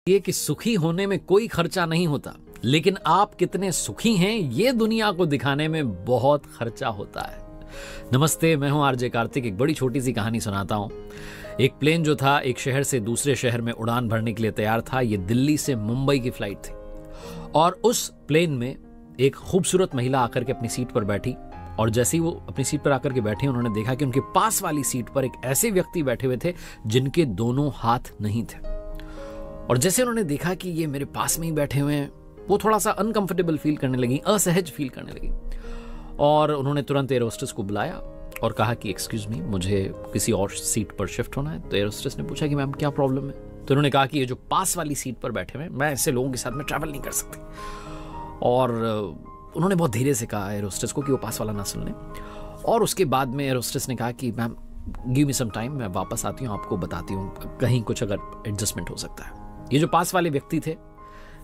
ये कि सुखी होने में कोई खर्चा नहीं होता, लेकिन आप कितने सुखी हैं ये दुनिया को दिखाने में बहुत खर्चा होता है। नमस्ते, मैं हूं आरजे कार्तिक। एक बड़ी छोटी सी कहानी सुनाता हूं। एक प्लेन जो था एक शहर से दूसरे शहर में उड़ान भरने के लिए तैयार था। ये दिल्ली से मुंबई की फ्लाइट थी और उस प्लेन में एक खूबसूरत महिला आकर के अपनी सीट पर बैठी और जैसे ही वो अपनी सीट पर आकर के बैठे उन्होंने देखा कि उनके पास वाली सीट पर एक ऐसे व्यक्ति बैठे हुए थे जिनके दोनों हाथ नहीं थे। और जैसे उन्होंने देखा कि ये मेरे पास में ही बैठे हुए हैं, वो थोड़ा सा अनकंफर्टेबल फील करने लगी, असहज फील करने लगी। और उन्होंने तुरंत एयर होस्टेस को बुलाया और कहा कि एक्सक्यूज मी, मुझे किसी और सीट पर शिफ्ट होना है। तो एयर होस्टेस ने पूछा कि मैम क्या प्रॉब्लम है। तो उन्होंने कहा कि ये जो पास वाली सीट पर बैठे हुए, मैं ऐसे लोगों के साथ में ट्रैवल नहीं कर सकती। और उन्होंने बहुत धीरे से कहा एयर होस्टेस को कि वो पास वाला ना सुन लें। और उसके बाद में एयर होस्टेस ने कहा कि ma'am give me some time, मैं वापस आती हूँ, आपको बताती हूँ कहीं कुछ अगर एडजस्टमेंट हो सकता है। ये जो पास वाले व्यक्ति थे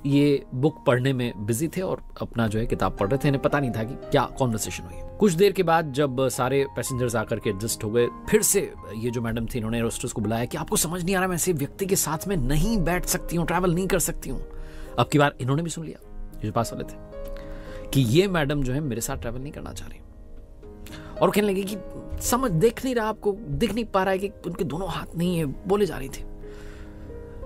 ये बुक पढ़ने में बिजी थे और अपना जो है किताब पढ़ रहे थे। इन्हें पता नहीं था कि क्या कॉन्वर्सेशन हुई। कुछ देर के बाद जब सारे पैसेंजर्स आकर के एडजस्ट हो गए, फिर से ये जो मैडम थी इन्होंने एयर होस्टेस को बुलाया कि आपको समझ नहीं आ रहा, मैं ऐसे व्यक्ति के साथ में नहीं बैठ सकती हूँ, ट्रैवल नहीं कर सकती हूँ। अब की बार इन्होंने भी सुन लिया, ये जो पास वाले थे, कि ये मैडम जो है मेरे साथ ट्रैवल नहीं करना चाह रही। और कहने लगी कि समझ देख नहीं रहा, आपको दिख नहीं पा रहा है कि उनके दोनों हाथ नहीं है, बोले जा रही थी।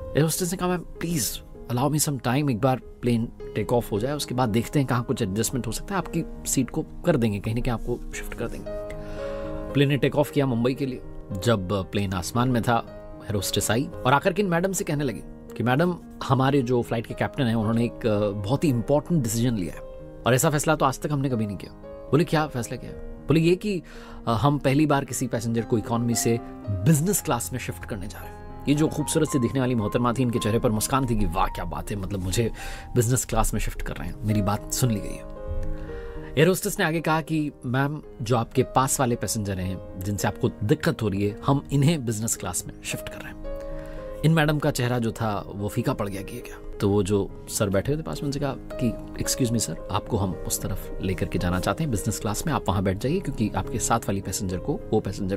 एयर होस्टेस ने कहा ma'am please allow me some time, एक बार प्लेन टेक ऑफ हो जाए उसके बाद देखते हैं कहाँ कुछ एडजस्टमेंट हो सकता है, आपकी सीट को कर देंगे, कहीं ना कहीं आपको शिफ्ट कर देंगे। प्लेन ने टेक ऑफ किया मुंबई के लिए। जब प्लेन आसमान में था एयर होस्टेस आई और आकर के इन मैडम से कहने लगी कि मैडम हमारे जो फ्लाइट के कैप्टन हैं उन्होंने एक बहुत ही इंपॉर्टेंट डिसीजन लिया है और ऐसा फैसला तो आज तक हमने कभी नहीं किया। बोले क्या फैसला किया है? बोले ये कि हम पहली बार किसी पैसेंजर को इकोनॉमी से बिजनेस क्लास में शिफ्ट करने जा रहे हैं। ये जो खूबसूरत सी दिखने वाली मोहतरमा थी, इनके चेहरे पर मुस्कान थी कि वाह क्या बात है, मतलब मुझे बिजनेस क्लास में शिफ्ट कर रहे हैं, मेरी बात सुन ली गई है। एयर होस्टेस ने आगे कहा कि मैम जो आपके पास वाले पैसेंजर हैं जिनसे आपको दिक्कत हो रही है, हम इन्हें बिजनेस क्लास में शिफ्ट कर रहे हैं। इन मैडम का चेहरा जो था वो फीका पड़ गया कि क्या। तो वो जो सर बैठे हुए थे पास में उनसे कहा कि एक्सक्यूज मी सर, आपको हम उस तरफ लेकर के जाना चाहते हैं बिजनेस क्लास में, आप वहां बैठ जाइए क्योंकि आपके साथ वाली पैसेंजर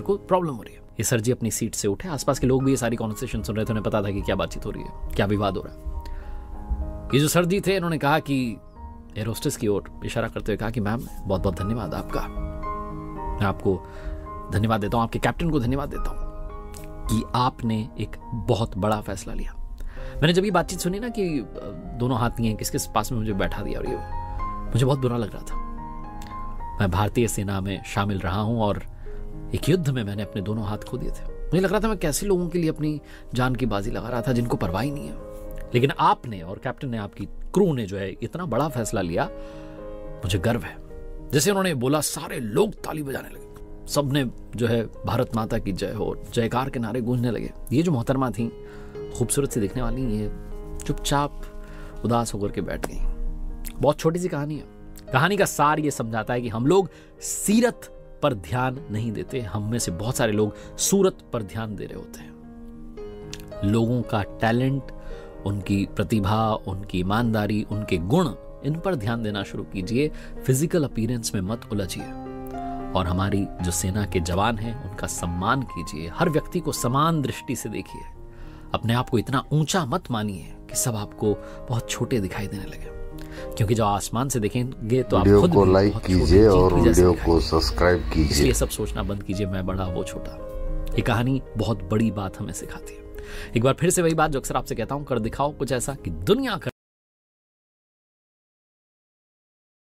को प्रॉब्लम हो रही है। ये सर जी अपनी सीट से उठे। आसपास के लोग भी ये सारी कॉन्वर्सेशन सुन रहे थे, उन्हें पता था कि क्या बातचीत हो रही है, क्या विवाद हो रहा है। ये जो सर जी थे इन्होंने कहा कि एयर होस्टेस की ओर इशारा करते हुए कहा कि मैम बहुत बहुत धन्यवाद आपका, मैं आपको धन्यवाद देता हूँ, आपके कैप्टन को धन्यवाद देता हूँ कि आपने एक बहुत बड़ा फैसला लिया। मैंने जब ये बातचीत सुनी ना कि दोनों हाथ नहीं है, किसके पास में मुझे बैठा दिया और ये मुझे बहुत बुरा लग रहा था। मैं भारतीय सेना में शामिल रहा हूं और एक युद्ध में मैंने अपने दोनों हाथ खो दिए थे। मुझे लग रहा था मैं कैसे लोगों के लिए अपनी जान की बाजी लगा रहा था जिनको परवाह ही नहीं है। लेकिन आपने और कैप्टन ने, आपकी क्रू ने जो है इतना बड़ा फैसला लिया, मुझे गर्व है। जैसे उन्होंने बोला सारे लोग ताली बजाने लगे, सबने जो है भारत माता की जय हो, जयकार के नारे गूंजने लगे। ये जो मोहतरमा थी खूबसूरत सी दिखने वाली, ये चुपचाप उदास होकर के बैठ गई। बहुत छोटी सी कहानी है। कहानी का सार ये समझाता है कि हम लोग सीरत पर ध्यान नहीं देते, हम में से बहुत सारे लोग सूरत पर ध्यान दे रहे होते हैं। लोगों का टैलेंट, उनकी प्रतिभा, उनकी ईमानदारी, उनके गुण, इन पर ध्यान देना शुरू कीजिए। फिजिकल अपीयरेंस में मत उलझिए। और हमारी जो सेना के जवान हैं उनका सम्मान कीजिए। हर व्यक्ति को समान दृष्टि से देखिए। अपने आप को इतना ऊंचा मत मानिए कि सब आपको बहुत छोटे दिखाई देने लगे, क्योंकि जब आसमान से देखेंगे तो आप खुद को लाइक कीजिए और वीडियो को सब्सक्राइब कीजिए। इसलिए सब सोचना बंद कीजिए मैं बड़ा वो छोटा। ये कहानी बहुत बड़ी बात हमें सिखाती है। एक बार फिर से वही बात जो अक्सर आपसे कहता हूं, कर दिखाओ कुछ ऐसा कि दुनिया